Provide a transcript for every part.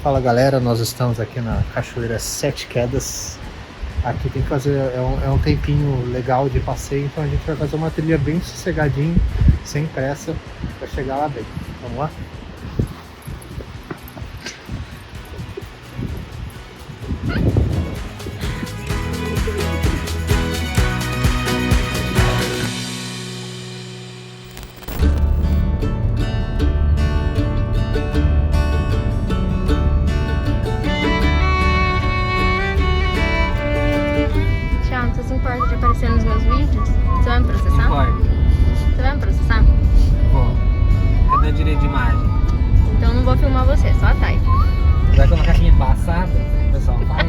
Fala galera, nós estamos aqui na Cachoeira Sete Quedas. Aqui tem que fazer, é um tempinho legal de passeio, então a gente vai fazer uma trilha bem sossegadinho, sem pressa, para chegar lá bem. Vamos lá? De aparecer nos meus vídeos? Você vai me processar? Pode. Você vai me processar? Vou. Cadê o direito de imagem? Então não vou filmar você, só a Thay. Vai colocar aqui embaçada? O pessoal faz?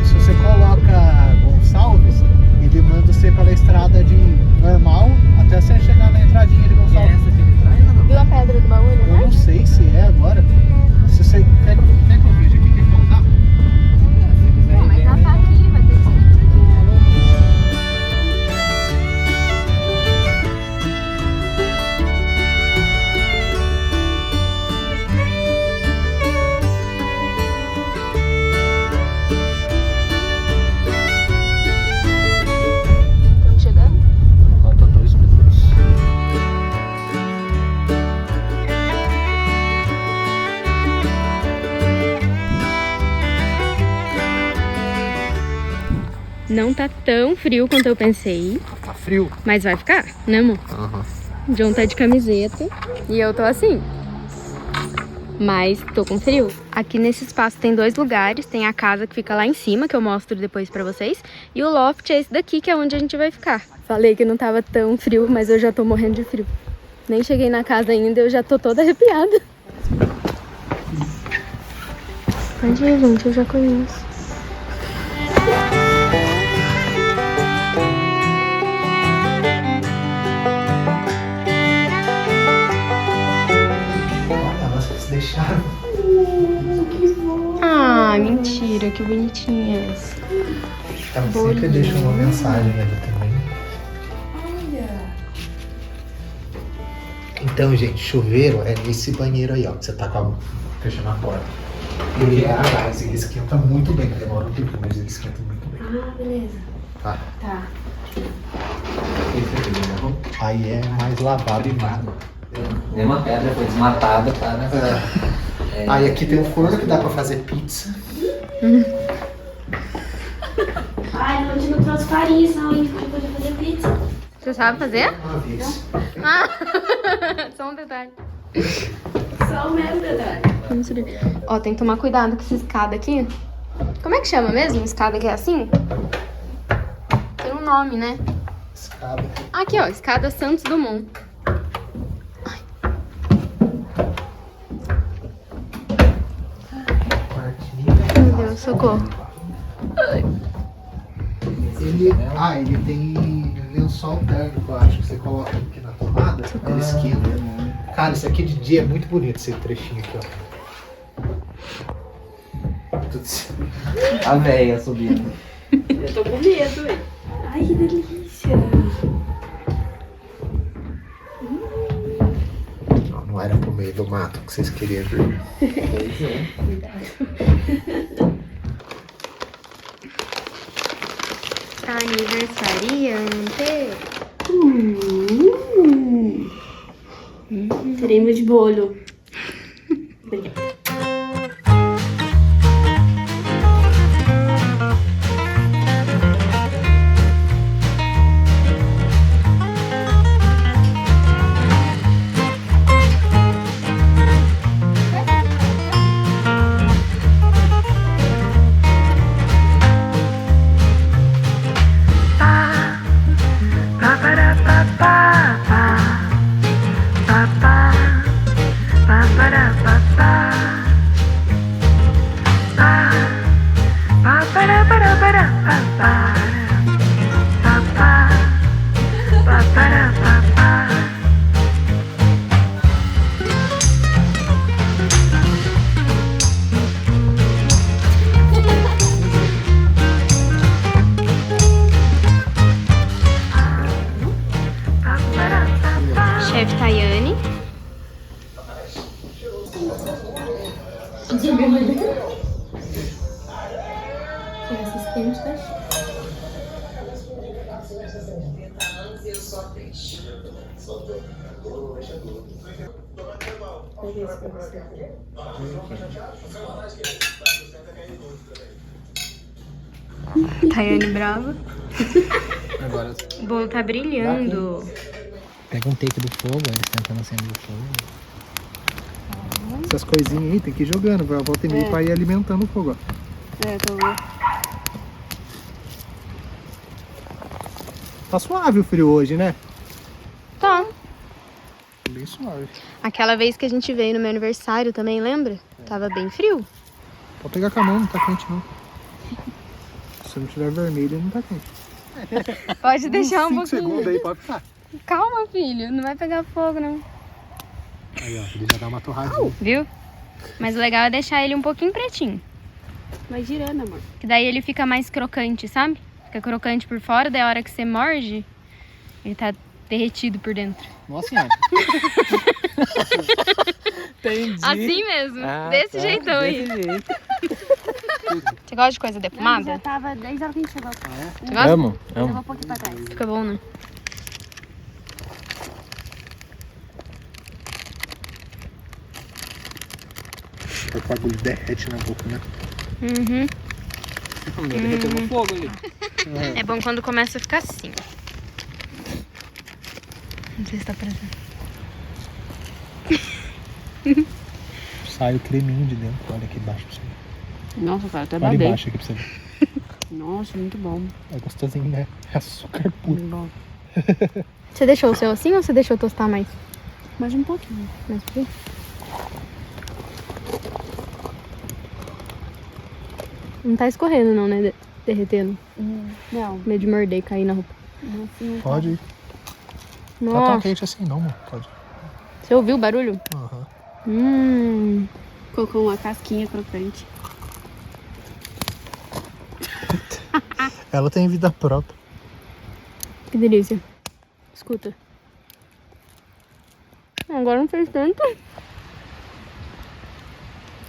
Se você coloca Gonçalves, ele manda você pela estrada de normal até você chegar na entradinha de E é Gonçalves. essa que ele traz ou não? Viu a pedra do baú, Eu né? não sei se é agora. Se você quer que eu veja aqui, quer que eu usar? Se quiser Pô, ir mas ver, já né? tá aqui, vai ter que ser por aqui. Estamos chegando? Falta 2 minutos. Não tá tão frio quanto eu pensei, Tá frio? mas vai ficar, né, amor? Aham. John tá de camiseta e eu tô assim. Mas tô com frio. Aqui nesse espaço tem 2 lugares. Tem a casa que fica lá em cima, que eu mostro depois pra vocês. E o loft é esse daqui, que é onde a gente vai ficar. Falei que não tava tão frio, mas eu já tô morrendo de frio. Nem cheguei na casa ainda, eu já tô toda arrepiada. Pode ir, gente, eu já conheço. Olha, vocês deixaram. Ah, mentira, que bonitinhas. Ela sempre deixa uma mensagem ali também. Então, gente, chuveiro é nesse banheiro aí, ó, que você tá fechando a porta. Ele é a gás, ele esquenta muito bem, demora um tempo, mas ele esquenta muito bem. Ah, beleza. Tá? Tá. Aí é mais lavado e mais. Tem uma pedra, foi desmatada, tá? Né? Aí aqui tem um forno que dá pra fazer pizza. Ai, não, a gente não trouxe farinha, senão a gente não podia fazer pizza. Você sabe fazer? Uma vez. Ah, só um detalhe. Só o mesmo detalhe. Vamos subir. Ó, tem que tomar cuidado com essa escada aqui. Como é que chama mesmo? Escada que é assim? Tem um nome, né? Escada. Aqui, ó, escada Santos Dumont. Quartinho. Meu Deus, socorro. Ele tem lençol térmico, eu acho que você coloca aqui na tomada, ele esquenta. Cara, isso aqui de dia é muito bonito, esse trechinho aqui, ó. A véia subindo. Eu tô com medo, ué. Ai, que delícia. Não era pro meio do mato que vocês queriam ver. Pois é. Aniversariante. Teremos de bolo. Obrigada. Assistente, tá? Tayane brava. Agora, O bolo tá brilhando. pega um take do fogo, eles tentando acender o fogo. Essas coisinhas aí tem que ir jogando, vai volta e meia pra ir alimentando o fogo, ó. Tô vendo. Tá suave o frio hoje, né? Tá. Bem suave. Aquela vez que a gente veio no meu aniversário também, lembra? Tava bem frio. Pode pegar com a mão, não tá quente não. Se não tiver vermelho, não tá quente. Pode deixar um 5 pouquinho. segundos aí, pode ficar. Calma, filho. Não vai pegar fogo, não. Aí, ó, ele já dá uma torradinha. Viu? Mas o legal é deixar ele um pouquinho pretinho. Vai girando, amor. Que daí ele fica mais crocante, sabe? Fica crocante por fora, daí a hora que você morde, ele tá derretido por dentro. Nossa senhora. Entendi. Assim mesmo. Ah, desse tá, jeitão aí. desse jeito. Você gosta de coisa Já defumada? tava 10 horas que a gente chegou. Você gosta? Amo, Levou amo. um pouquinho pra trás. Fica bom, né? O bagulho derrete na boca, né? Uhum. Derreteu no fogo ali. É bom quando começa a ficar assim. Não sei se tá presente. Sai o creminho de dentro. Olha aqui embaixo pra você ver. Nossa, cara, até Olha babei. embaixo aqui pra você ver. Nossa, muito bom. É gostosinho, né? É açúcar puro. Muito bom. Você deixou o seu assim ou você deixou tostar mais? Mais um pouquinho. Mais um pouquinho? Não tá escorrendo não, né? Derretendo. Não, Medo de morder e cair na roupa. assim, Pode ir. Não tá tão Nossa, quente assim não, mano. Pode. você ouviu o barulho? Aham. colocou uma casquinha crocante. Ela tem vida própria. Que delícia. Escuta. Agora não fez tanto.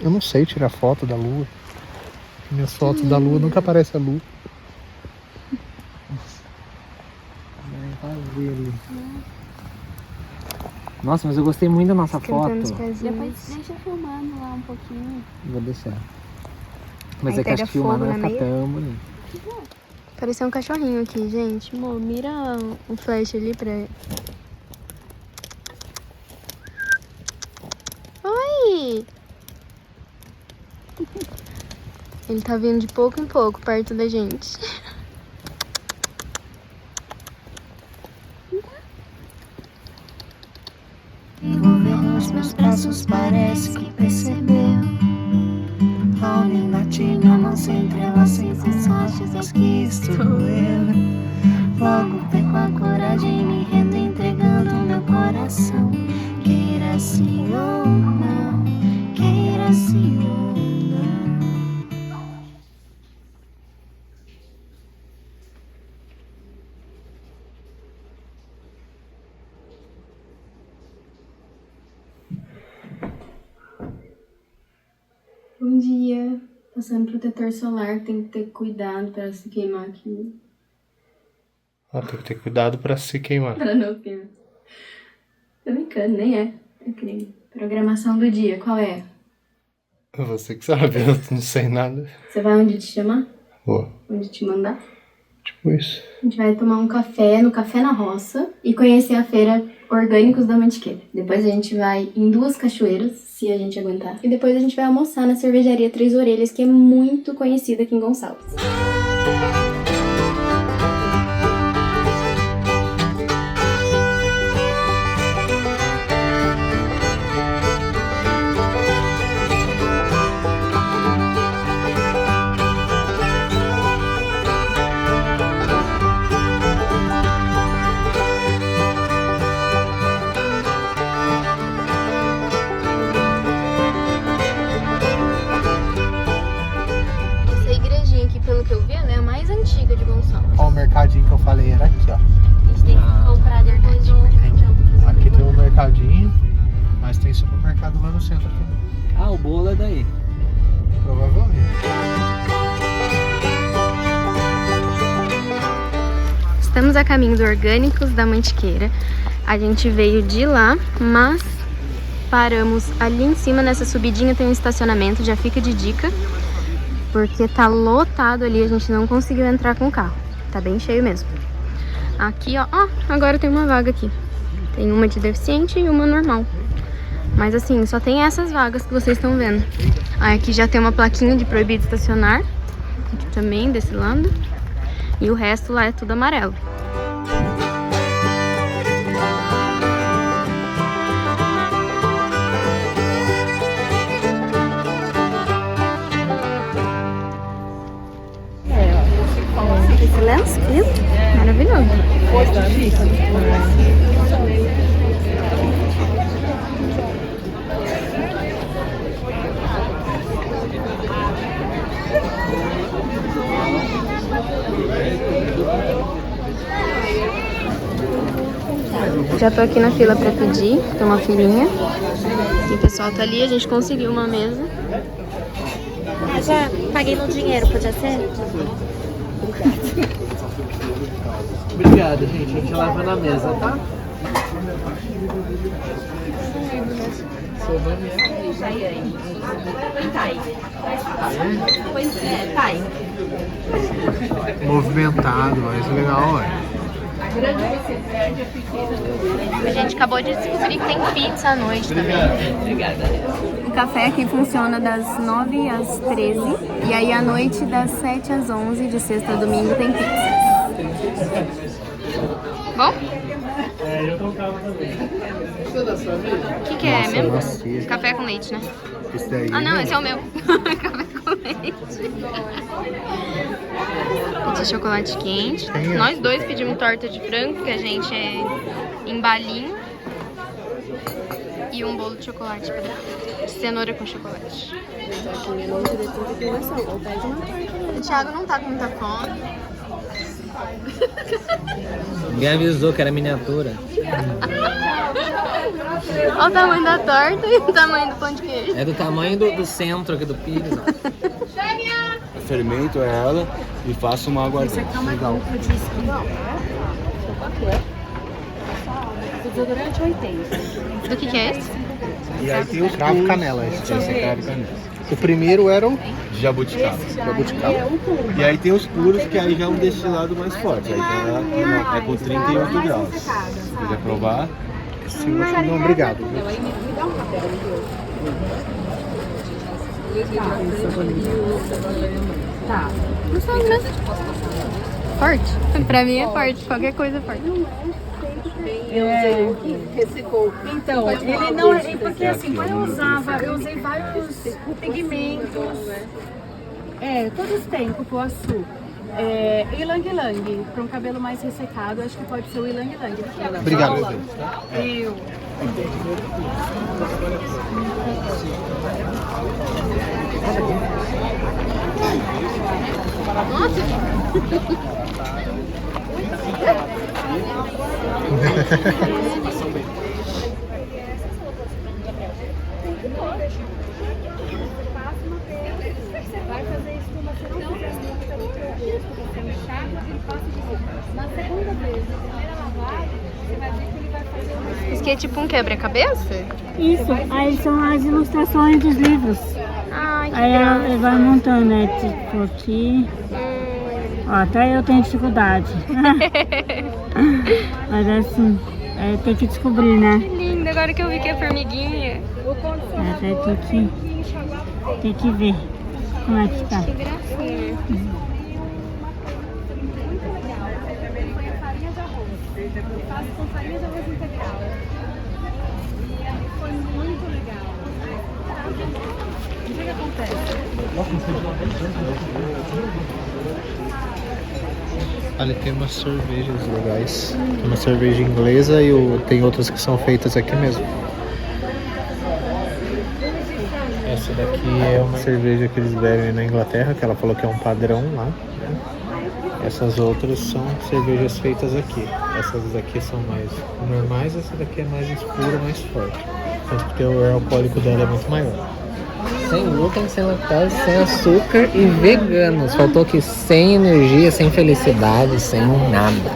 Eu não sei tirar foto da lua. Minhas fotos da lua nunca aparece a lua. Nossa, mas eu gostei muito da nossa foto. Cantando os pezinhos. Depois deixa filmando lá um pouquinho. Vou deixar. Mas Aí é que acho pega que filmar fogo não vai na ficar meia. tão bonito. Pareceu um cachorrinho aqui, gente. Amor, mira o flash ali pra... Oi! Ele tá vindo de pouco em pouco perto da gente. Envolver nos meus braços, parece que percebeu. Ao me latir, minha mão se entrelaça em sensações que estou eu. Logo perco a coragem, me rendo entregando meu coração. Queira sim ou não, queira sim ou não. Bom dia. Passando protetor solar, tem que ter cuidado pra se queimar aqui. Ah, tem que ter cuidado pra se queimar. Pra não queimar. Tô brincando, nem é. Eu queria. Programação do dia, qual é? Você que sabe, eu não sei nada. Você vai onde te chamar? Boa. Onde te mandar? Tipo isso. A gente vai tomar um café no Café na Roça e conhecer a feira Orgânicos da Mantiqueira. Depois a gente vai em Duas Cachoeiras, se a gente aguentar. E depois a gente vai almoçar na cervejaria Três Orelhas, que é muito conhecida aqui em Gonçalves. Essa igrejinha aqui, pelo que eu vi, ela é a mais antiga de Gonçalves. Ó, o mercadinho que eu falei era aqui, ó. A gente tem que comprar depois o mercadão pra fazer. Aqui tem um mercadinho, mas tem supermercado lá no centro também. Ah, o bolo é daí. Estamos a caminho do Orgânicos da Mantiqueira. A gente veio de lá, mas paramos ali em cima, nessa subidinha tem um estacionamento, já fica de dica, porque tá lotado ali, a gente não conseguiu entrar com o carro. Tá bem cheio mesmo. Aqui, ó, agora tem uma vaga aqui. Tem uma de deficiente e uma normal. Mas assim, só tem essas vagas que vocês estão vendo. Aí aqui já tem uma plaquinha de proibido estacionar. Aqui também, desse lado. E o resto lá é tudo amarelo. Esse landscape maravilhoso. Já tô aqui na fila pra pedir, tem uma filinha. E o pessoal tá ali, a gente conseguiu uma mesa. Já paguei no dinheiro, podia ser? Obrigado, gente. A gente lava na mesa, tá? Seu nome é? Chayane. Thay. Pois é, Thay. Movimentado, mas legal, ué. A gente acabou de descobrir que tem pizza à noite também. Obrigada. O café aqui funciona das 9 às 13 e aí à noite das 7 às 11, de sexta a domingo, tem pizza. Bom? O que é mesmo? Macia. Café com leite, né? Esse daí. Ah, não, esse é o meu. Café com leite. Pedi chocolate quente. Tem, Nós dois pedimos torta de frango, que a gente é em balinho. E um bolo de chocolate, de cenoura com chocolate. O Thiago não tá com muita fome. Ninguém avisou que era miniatura. Olha o tamanho da torta e o tamanho do pão de queijo. É do tamanho do centro aqui do Pires. Fermento ela e faço uma aguardente. Legal. Desodorante 80. Do que é esse? E aí tem os cravo canela. Esse é cravo canela. O primeiro era o De jabuticaba. jabuticaba. E aí tem os puros, que aí já é um destilado mais forte. Aí já é com 38 graus. Se quiser provar. Sim, não, obrigado. Não sabe, né? Forte? Pra mim é forte, qualquer coisa é forte. Então, ele não é porque assim, quando eu usei vários pigmentos, todos têm cupuaçu. Ylang Ylang, para um cabelo mais ressecado, acho que pode ser o Ylang Ylang. Obrigado. Eu. Vai fazer espuma, se não fizer você enxágua e passa de roupa. Na segunda vez, na primeira lavagem, você vai ver que ele vai fazer uma... Isso aqui é tipo um quebra-cabeça? Isso, aí são as ilustrações dos livros. Ai, que Aí graça. ela vai montando, né? Tipo aqui. Ó, até eu tenho dificuldade. Mas assim, tem que descobrir, né? Que lindo, agora que eu vi que é formiguinha. Até tem que ver como é que tá. Que gracinha. Foi a farinha de arroz. Eu faço com farinha de arroz integral. E foi muito legal. O que acontece? Olha, tem umas cervejas legais. Tem uma cerveja inglesa e tem outras que são feitas aqui mesmo. Essa daqui é uma cerveja que eles bebem na Inglaterra, que ela falou que é um padrão lá. Né? Essas outras são cervejas feitas aqui. Essas daqui são mais normais, essa daqui é mais escura, mais forte. Tanto que o teor alcoólico dela é muito maior. Sem glúten, sem lactose, sem açúcar e veganos. Faltou aqui sem energia, sem felicidade, sem nada.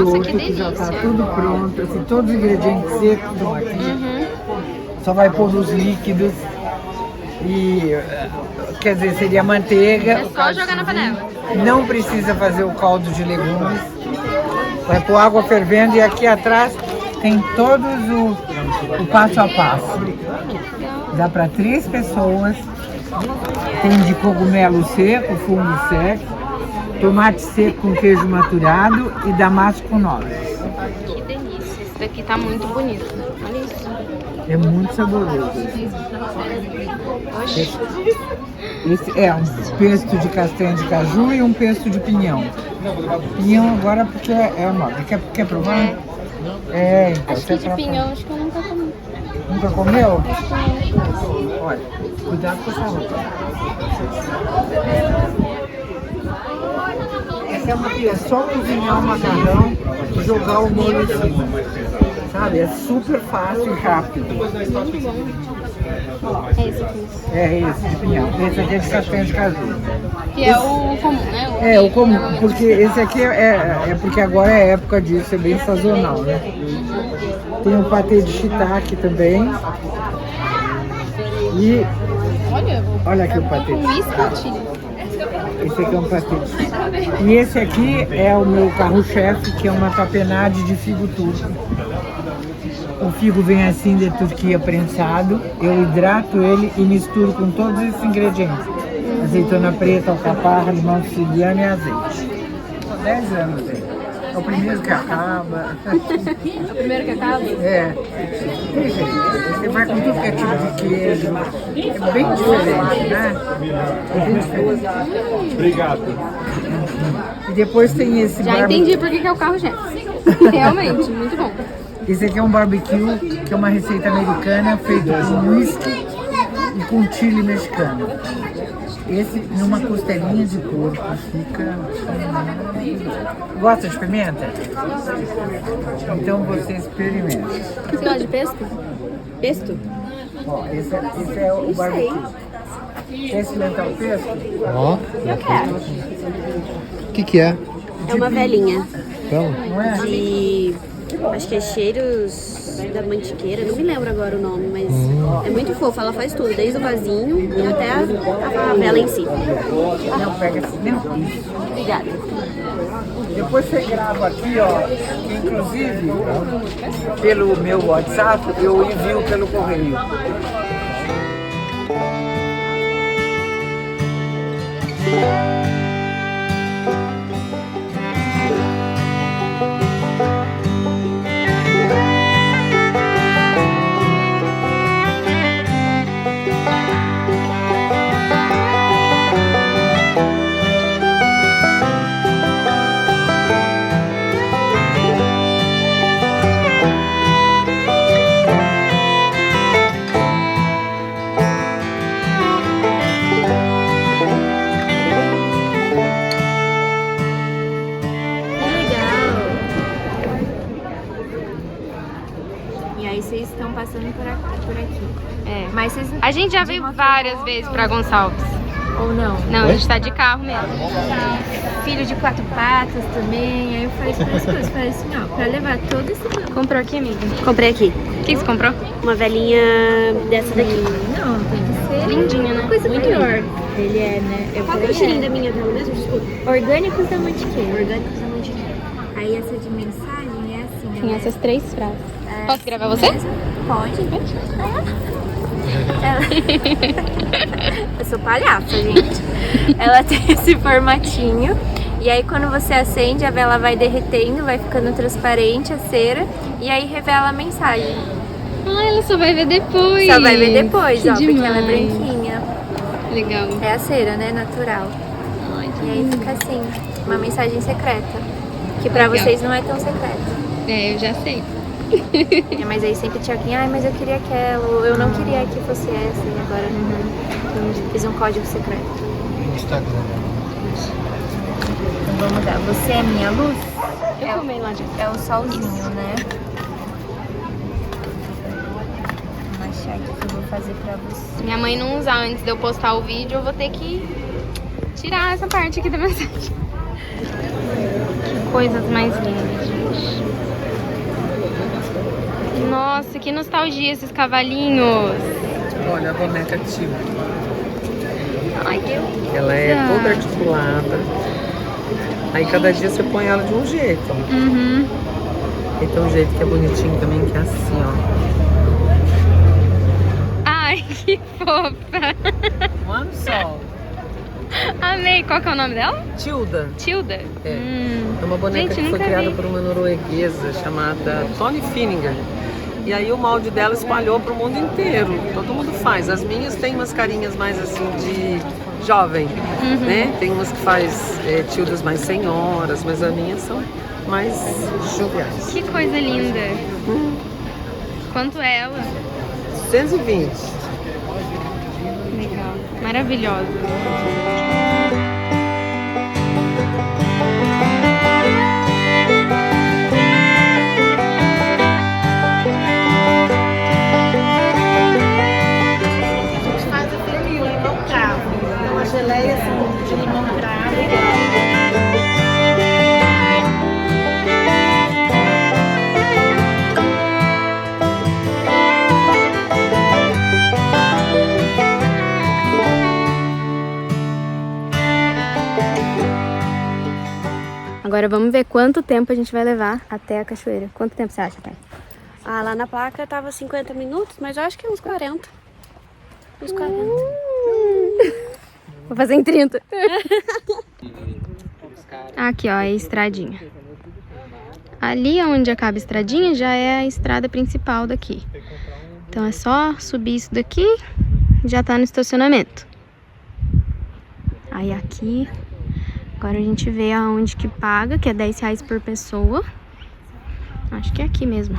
Nossa, que que já tá delícia. tudo pronto, assim, todos os ingredientes secos estão aqui. Uhum. Só vai pôr os líquidos e, quer dizer, seria manteiga. É só jogar na panela. Não precisa fazer o caldo de legumes. Vai pôr água fervendo e aqui atrás tem todos o passo a passo. Dá para 3 pessoas. Tem de cogumelo seco, fungo seco, tomate seco com queijo maturado e damasco com nozes. Que delícia. Esse daqui tá muito bonito. Olha isso. É muito saboroso. Esse é um pesto de castanha de caju e um pesto de pinhão. Pinhão agora porque é moda. Quer provar? É, então. Acho que de pinhão, acho que eu nunca comi. Nunca comeu? Olha, cuidado com essa roupa. Essa é uma pia, só cozinhar o macarrão e jogar o molho em cima. Sabe? É super fácil e rápido. É esse aqui. É esse de pinhão. Esse aqui é de castanha de caju. Que é o comum, né? É, o comum, porque esse aqui é porque agora é época disso, é bem sazonal, né? Tem o patê de shiitake também. E olha aqui o patê. Esse aqui é um patê. E esse aqui é o meu carro-chefe, que é uma tapenade de figo turco. O figo vem assim de Turquia prensado. Eu hidrato ele e misturo com todos esses ingredientes. Azeitona preta, alcaparra, limão siciliano e azeite. 10 anos aí. É o primeiro que acaba. O primeiro que acaba? É. Você vai com tudo que é tipo de queijo. É bem diferente, né? É bem diferente. Obrigado. E depois tem esse Já entendi por que é o carro-chefe. Realmente, muito bom. Esse aqui é um barbecue, que é uma receita americana feita com whisky e com chile mexicano. Esse numa costelinha de porco fica... Gosta de pimenta? Então você experimenta. Você gosta de pesto? Pesto? Ó, esse é o barbecue. Quer experimentar o pesto? Ó, Eu quero. o que é? É uma velhinha Então, Não é? de... Acho que é cheiros da mantiqueira, não me lembro agora o nome, mas é muito fofa, ela faz tudo, desde o vasinho e até a vela em si. Não, pega assim. Não, isso. Obrigada. Depois você grava aqui, ó, que inclusive pelo meu WhatsApp eu envio pelo correio. E aí vocês estão passando por aqui. É. Mas vocês... A gente já veio várias vezes pra Gonçalves. Ou não? Não, a gente tá de carro mesmo. Filho de 4 patas também. Aí eu falei para as coisas, falei assim, ó, pra levar todo esse banco. Comprou aqui, amiga? Comprei aqui, O que você comprou? uma velhinha dessa daqui. Não, tem que ser Lindinha, né? uma coisa Muito melhor. Ele é, né? Qual que é o cheirinho da minha vela mesmo? Desculpa. Orgânicos da Mantiqueira. Orgânicos da mantiqueira. Aí essa de mensagem é assim, Tem ela essas 3 frases. é Posso gravar você? Pode. Eu sou palhaça, gente. Ela tem esse formatinho. E aí quando você acende, a vela vai derretendo, vai ficando transparente a cera. E aí revela a mensagem. Ah, ela só vai ver depois. Só vai ver depois, Que ó, porque ela é demais. branquinha. Legal. É a cera, né? Natural. E aí fica assim, uma mensagem secreta. Que pra Legal. vocês não é tão secreta. É, eu já sei. Mas aí sempre tinha alguém, mas eu queria aquela, eu não queria que fosse essa, e agora então, eu fiz um código secreto. Instagram. Então vamos dar, você é minha luz? Eu comei lá de É o solzinho, né? Vou achar aqui que eu vou fazer pra você. Minha mãe não usar antes de eu postar o vídeo, eu vou ter que tirar essa parte aqui da mensagem. Que coisas mais lindas, gente. Nossa, que nostalgia esses cavalinhos. Olha a boneca Tilda. Ai, que Ela é toda articulada. Aí cada dia você põe ela de um jeito. Uhum. E tem um jeito que é bonitinho também, que é assim, ó. Ai, que fofa. One só. Amei. Qual que é o nome dela? Tilda. Tilda? É uma boneca Gente, que foi nunca criada vi. por uma norueguesa chamada Tony Finninger. E aí o molde dela espalhou para o mundo inteiro. Todo mundo faz. As minhas têm umas carinhas mais assim de jovem, né? Tem umas que faz tildas mais senhoras, mas as minhas são mais joviais. Que coisa linda. Quanto é ela? 120. Legal. Maravilhosa. Faz aquele limão cravo. É uma geleia assim, de limão cravo. Agora vamos ver quanto tempo a gente vai levar até a cachoeira. Quanto tempo você acha, pai? Ah, lá na placa tava 50 minutos, mas eu acho que uns 40. Uns 40. Vou fazer em 30. Aqui, ó, é a estradinha. Ali onde acaba a estradinha já é a estrada principal daqui. Então é só subir isso daqui, já tá no estacionamento. Aí aqui, agora a gente vê aonde que paga, que é R$10 por pessoa. Acho que é aqui mesmo.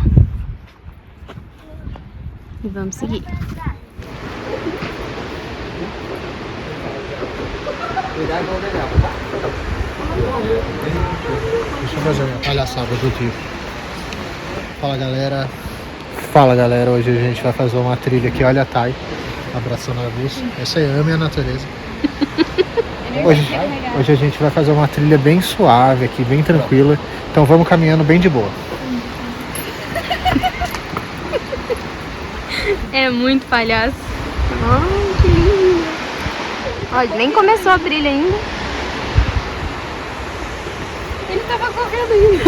E vamos seguir. Deixa eu fazer uma palhaçada do tipo. Fala galera. Fala galera, hoje a gente vai fazer uma trilha aqui, olha a Thay abraçando a luz. Essa aí, ame a natureza. Hoje a gente vai fazer uma trilha bem suave aqui, bem tranquila. Então vamos caminhando bem de boa. É muito palhaço. Ai, que lindo. Olha, nem começou a trilha ainda. Ele tava correndo ainda.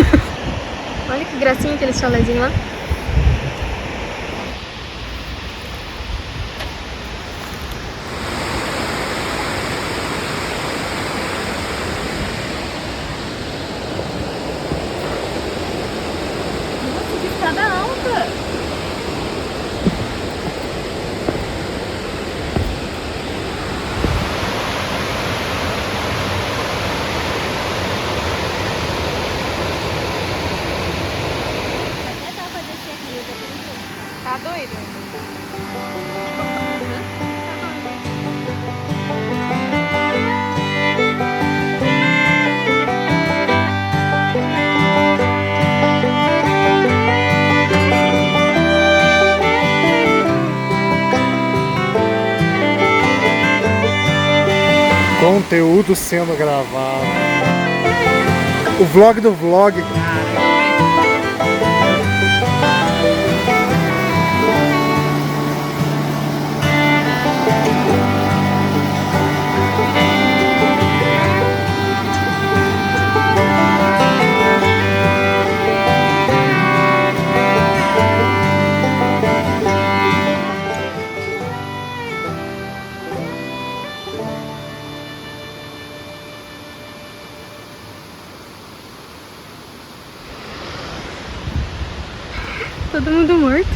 Olha que gracinha aquele chalezinho lá. Nossa, que escada alta. Tá doido? Conteúdo sendo gravado. O vlog do vlog, cara. Todo mundo morto.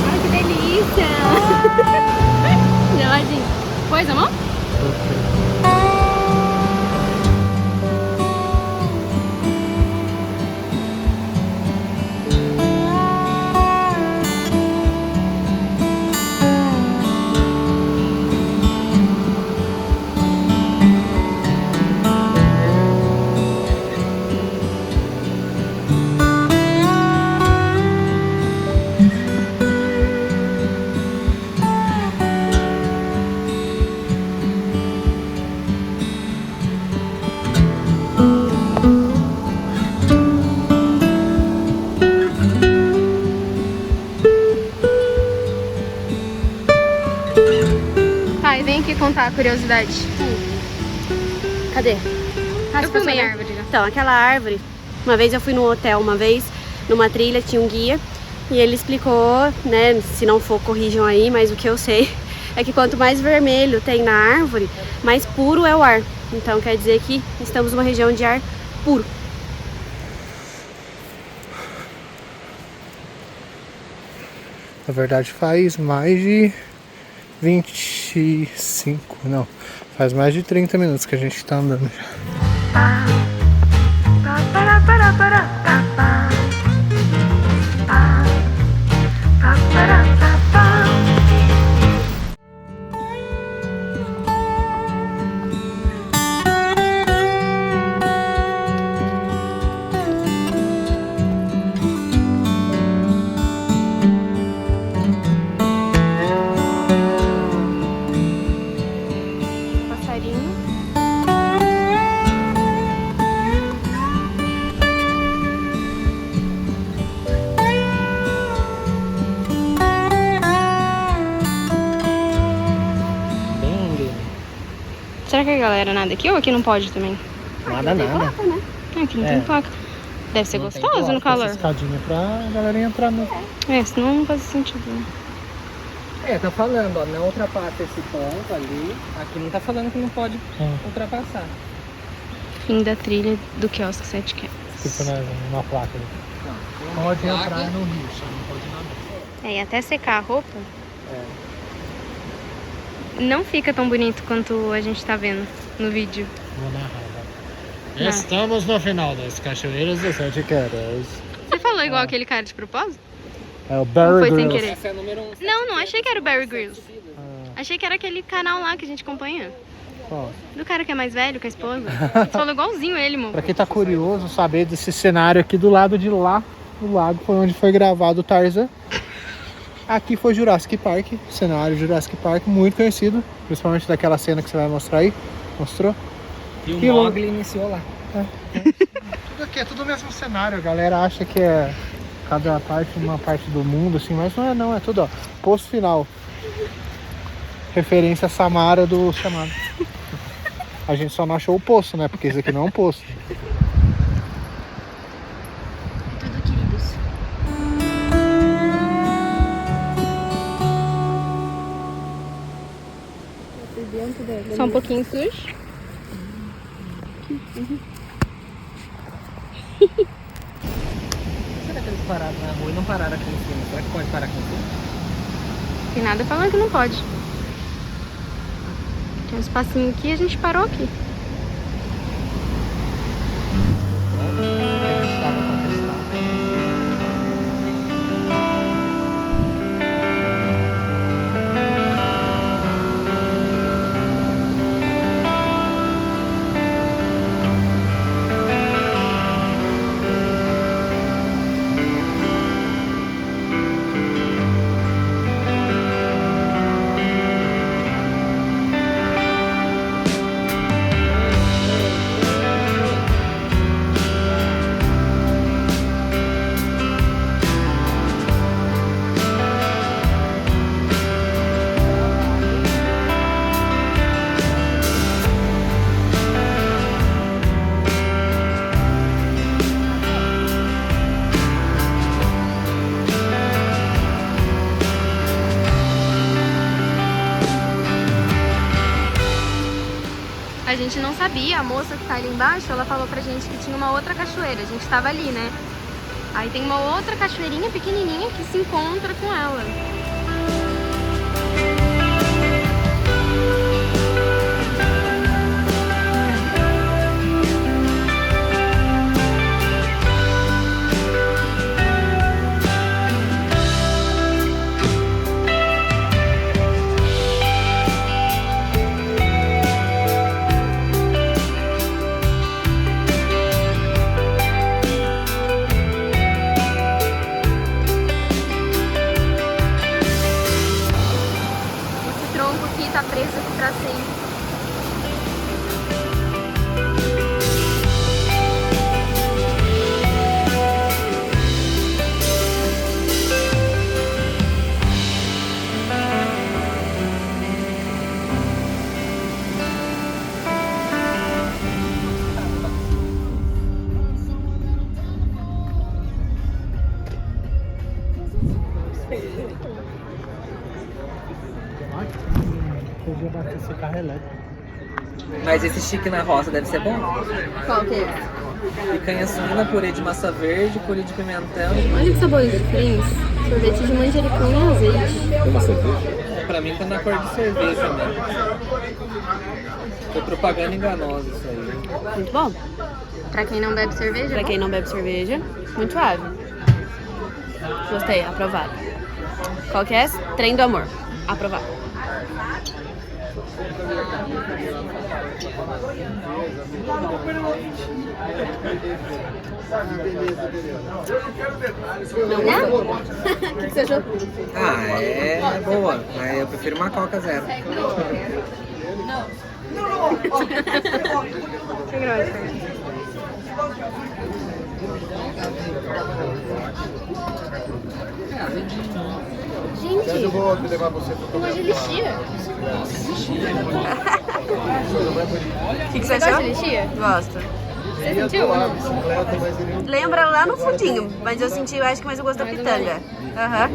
Ai, que delícia! Geladinho. Pois, amor? contar a curiosidade. Cadê? Eu filmei a árvore já. Então, aquela árvore, uma vez eu fui num hotel, numa trilha, tinha um guia, e ele explicou, né, se não for, corrijam aí, mas o que eu sei é que quanto mais vermelho tem na árvore, mais puro é o ar. Então quer dizer que estamos numa região de ar puro. Na verdade faz mais de 25, faz mais de 30 minutos que a gente tá andando já. Será que a galera nada aqui ou aqui não pode também? Nada. Aqui não tem placa. Deve ser gostoso no calor. Escadinha pra galera entrar no... Senão não faz sentido. Tá falando, ó, não ultrapassa esse ponto ali. Aqui não tá falando que não pode ultrapassar. Fim da trilha do quiosque 7 Quedas. Tipo, uma placa ali. Não pode entrar no rio, só não pode nadar. E até secar a roupa, não fica tão bonito quanto a gente tá vendo no vídeo. Vou narrar. Estamos no final das Cachoeiras das 7 Quedas. Você falou igual aquele cara de propósito? É o Bear Foi sem Grylls. querer. Essa é a número 1. Não achei que era o Bear Grylls. Achei que era aquele canal lá que a gente acompanha. Qual? Do cara que é mais velho, com a esposa. Você falou igualzinho ele, amor. Pra quem tá curioso saber desse cenário aqui do lado de lá, do lago, foi onde foi gravado o Tarzan. Aqui foi Jurassic Park, cenário Jurassic Park, muito conhecido, principalmente daquela cena que você vai mostrar aí. Mostrou? E o Mowgli iniciou lá. Tudo aqui é tudo o mesmo cenário, a galera acha que é cada parte uma parte do mundo, assim, mas não é tudo, ó. Poço final. Referência a Samara do chamado. A gente só não achou o poço, né? Porque esse aqui não é um poço. Tudo queridos. Só um pouquinho sujo. Será que eles pararam na rua e não pararam aqui em cima? Será que pode parar aqui em cima? Tem nada falando que não pode. Tem um espacinho aqui e a gente parou aqui. A gente não sabia, a moça que tá ali embaixo, ela falou pra gente que tinha uma outra cachoeira. A gente tava ali, né? Aí tem uma outra cachoeirinha pequenininha que se encontra com ela. Tá preso aqui pra sempre. Podia bater esse carro elétrico. Mas esse chique na roça deve ser bom? Qual que é? Picanha suína, purê de massa verde, purê de pimentão. Olha que sabores diferentes. Sorvete de manjericão e azeite. Tem uma cerveja? Pra mim tá na cor de cerveja mesmo. Foi propaganda enganosa isso aí. Muito bom. Pra quem não bebe cerveja, Pra quem não bebe cerveja, muito suave. Gostei, aprovado. Qual que é esse? Trem do amor. Aprovado. não gostou? O que você achou? Ah, é boa. Mas eu prefiro uma Coca Zero. Que grossa. Gente, Eu vou levar você pra eu gosto de lixia. O que você Você gosta achou? de lixia? Gosto. Você sentiu ou não? Lembra lá no fundinho, mas eu senti, eu acho que mais o gosto da pitanga. Aham.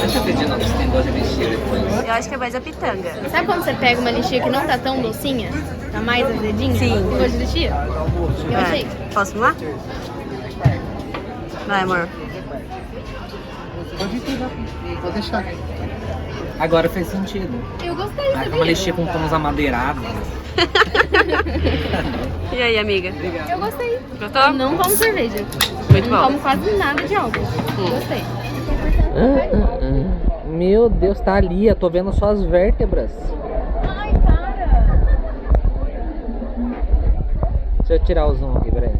Deixa eu ver de novo se tem gosto de lixia depois. Eu acho que é mais a pitanga. Sabe quando você pega uma lixia que não tá tão docinha? Tá mais azedinha? Sim. Tem gosto de lixia? Eu achei. É. Posso filmar? Vai, amor. Vou deixar. Agora fez sentido. Eu gostei, Ah, é uma sabia? lixia com tons amadeirados. E aí, amiga? Eu gostei. Gostou? Eu não tomo cerveja. Muito Não bom. tomo quase nada de álcool. Gostei. Meu Deus, tá ali. Eu tô vendo só as vértebras. Ai, para. Deixa eu tirar o zoom aqui, peraí.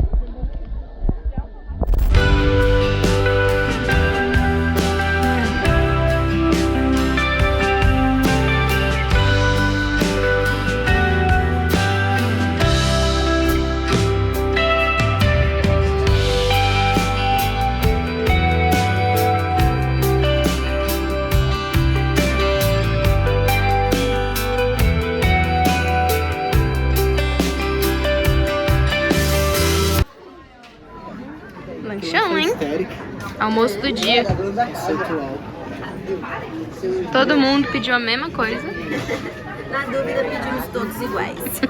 Lanchão, hein? Almoço do dia. Todo mundo pediu a mesma coisa. Na dúvida, pedimos todos iguais.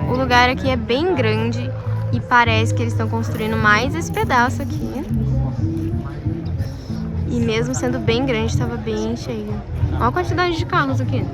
O lugar aqui é bem grande e parece que eles estão construindo mais esse pedaço aqui. E mesmo sendo bem grande, estava bem cheio. Olha a quantidade de carros aqui.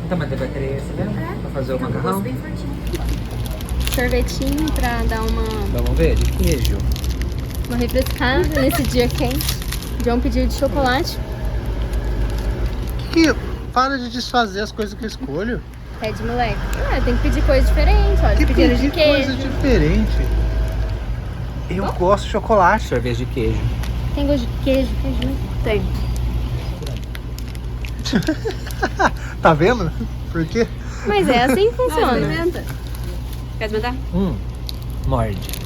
Então, mas vai querer esse mesmo? Pra fazer o macarrão? Sorvetinho pra dar uma... Vamos ver, de queijo. Uma refrescada nesse dia quente. John pediu de chocolate. Para de desfazer as coisas que eu escolho. Pede, moleque. Tem que pedir coisa diferente, ó. Que Pediram de pedir queijo. coisa diferente. Eu gosto de chocolate. Sorvete de queijo. Tem gosto de queijo? Queijo não tem. Tá vendo? Por quê? Mas é assim que funciona. Experimenta. Quer experimentar? Morde.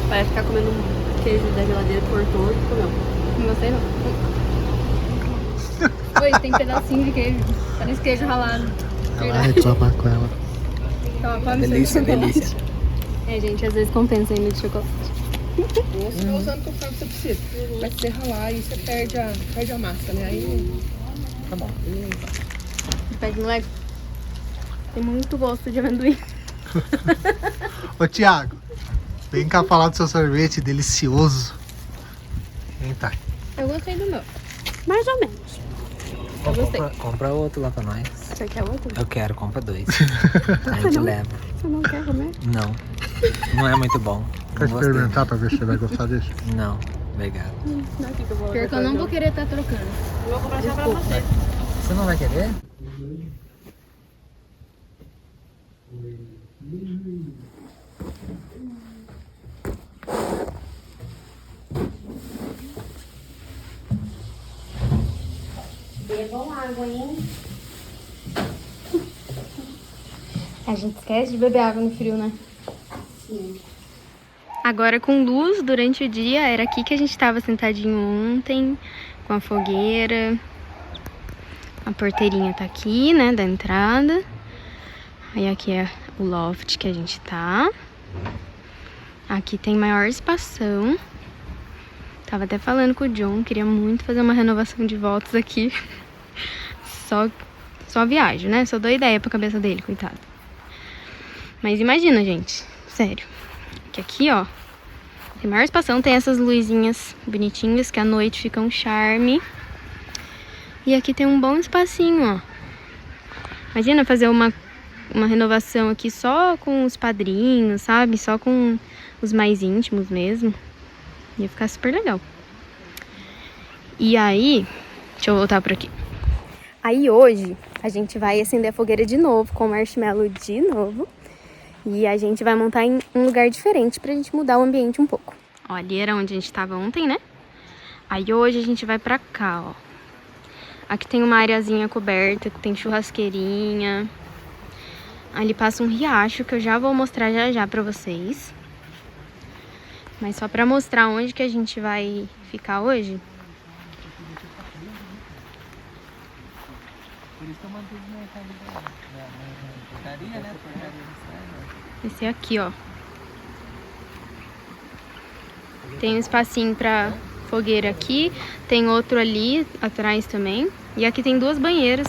Vai ficar comendo um queijo da geladeira, cortou e comeu. Não gostei não. Oi, tem pedacinho de queijo. Parece queijo ralado. Ela reclama com ela. Então, come Delícia, seu chocolate. delícia. Gente, às vezes compensa ainda de chocolate. Você tá usando com o que você precisa. Mas se você ralar, aí você perde a massa, né? Aí Tá bom. Pede, moleque. Tem muito gosto de amendoim. Ô, Thiago, vem cá falar do seu sorvete delicioso. Vem, tá. Eu gostei do meu. Mais ou menos. Eu gostei. Compra outro lá pra nós. Você quer outro? Eu quero, compra 2. A gente leva. Você não quer comer? Não. Não é muito bom. Quer Não gostei. experimentar pra ver se você vai gostar desse? Não, obrigado. Não é aqui que eu vou Pior que eu não vou querer estar trocando. Eu vou comprar só pra você. Você não vai querer? Bebam água, hein? A gente esquece de beber água no frio, né? Sim. Agora com luz durante o dia, era aqui que a gente tava sentadinho ontem, com a fogueira. A porteirinha tá aqui, né, da entrada. Aí aqui é o loft que a gente tá. Aqui tem maior espação. Tava até falando com o John, queria muito fazer uma renovação de voltas aqui. Só viagem, né? Só dou ideia pra cabeça dele, coitado. Mas imagina, gente, sério. Que aqui, ó, tem maior espação, tem essas luzinhas bonitinhas que à noite ficam um charme. E aqui tem um bom espacinho, ó. Imagina fazer uma renovação aqui só com os padrinhos, sabe? Só com os mais íntimos mesmo. Ia ficar super legal. E aí, deixa eu voltar por aqui. Aí hoje a gente vai acender a fogueira de novo, com marshmallow de novo. E a gente vai montar em um lugar diferente pra gente mudar o ambiente um pouco. Ó, ali era onde a gente tava ontem, né? Aí hoje a gente vai pra cá, ó. Aqui tem uma areazinha coberta, que tem churrasqueirinha. Ali passa um riacho, que eu já vou mostrar já pra vocês. Mas só pra mostrar onde que a gente vai ficar hoje. Esse aqui, ó. Tem um espacinho pra fogueira aqui. Tem outro ali atrás também. E aqui tem 2 banheiras.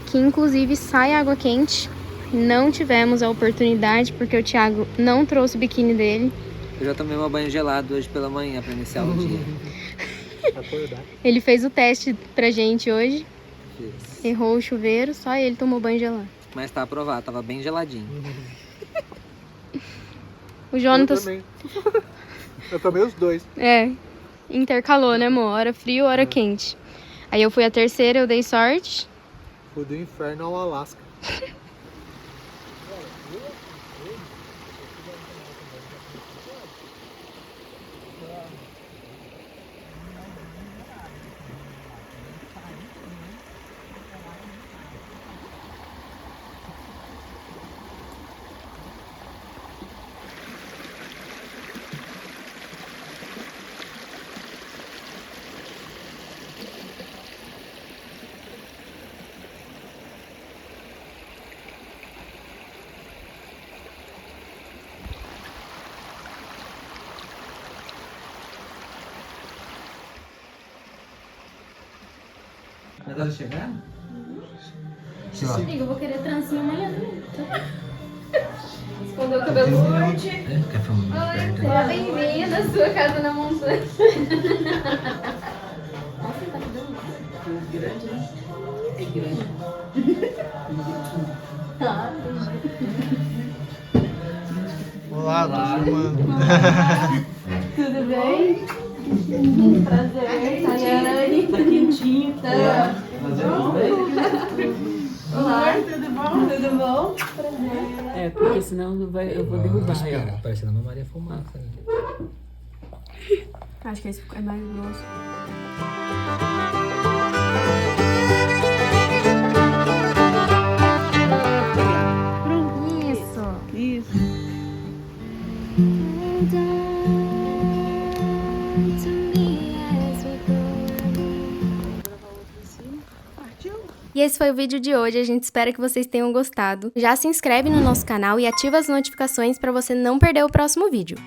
Que inclusive sai água quente. Não tivemos a oportunidade porque o Thiago não trouxe o biquíni dele. Eu já tomei um banho gelado hoje pela manhã pra iniciar o dia. Ele fez o teste pra gente hoje. Fiz. Errou o chuveiro, só ele tomou banho gelado. Mas tá aprovado, tava bem geladinho. O Jonatas... Eu tomei os 2. Intercalou, né, amor? Hora frio, hora quente. Aí eu fui a terceira, eu dei sorte. Fui do inferno ao Alasca. Já tá chegando? Eu vou querer trancinha amanhã também. Escondeu o cabelo forte. Quer falar mais perto? Seja bem-vinda à sua casa na montanha. Nossa, tá ficando grande, né? É grande. Olá, tô filmando. Tudo bem? Prazer, Tayane. Tá quentinho, tá? Olá, tudo bom? Tudo bom? Prazer. É, porque senão eu vou derrubar ela. Parecendo uma Maria Fumaça. Acho que esse é mais grosso. Isso. E esse foi o vídeo de hoje, a gente espera que vocês tenham gostado. Já se inscreve no nosso canal e ativa as notificações para você não perder o próximo vídeo.